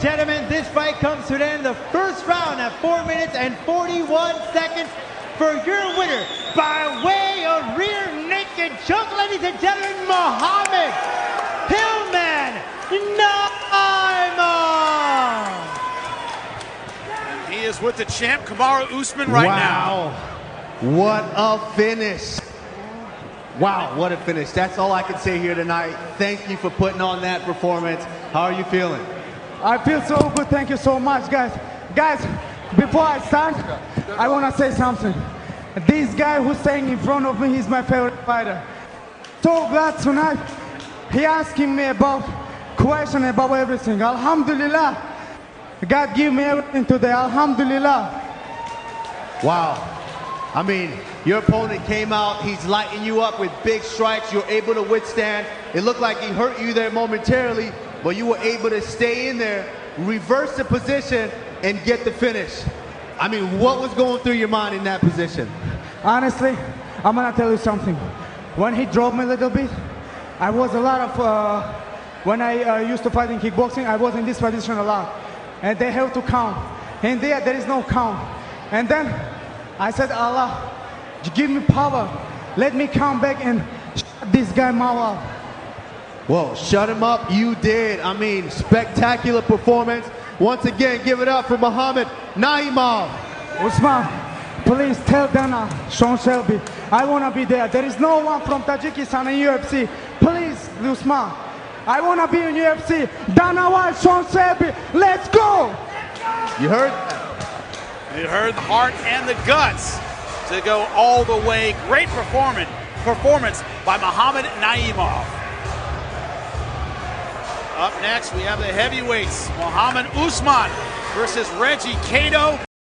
gentlemen, this fight comes to an end in the first round at 4 minutes and 41 seconds for your winner by way of rear naked choke, ladies and gentlemen, Muhammad Hillman Naimov. He is with the champ, Kamaru Usman, right now. What a finish. Wow, what a finish. That's all I can say here tonight. Thank you for putting on that performance. How are you feeling? I feel so good. Thank you so much, guys. Guys, before I start, I want to say something. This guy who's staying in front of me, he's my favorite fighter. So glad tonight. He asking me about question about everything. Alhamdulillah. God give me everything today. Alhamdulillah. Wow. I mean, your opponent came out, he's lighting you up with big strikes, you're able to withstand. It looked like he hurt you there momentarily, but you were able to stay in there, reverse the position, and get the finish. I mean, what was going through your mind in that position? Honestly, I'm gonna tell you something. When he dropped me a little bit, I was a lot of, when I used to fight in kickboxing, I was in this position a lot. And they have to count. And there is no count. And then I said, Allah, give me power. Let me come back and shut this guy mouth up. Well, shut him up, you did. I mean, spectacular performance. Once again, give it up for Muhammad Naimov. Usman, please tell Dana, Sean Shelby, I want to be there. There is no one from Tajikistan in UFC. Please, Usman, I want to be in UFC. Dana White, Sean Shelby, let's go! You heard? You heard the heart and the guts to go all the way. Great performance by Muhammad Naimov. Up next, we have the heavyweights, Muhammad Usman versus Reggie Cato.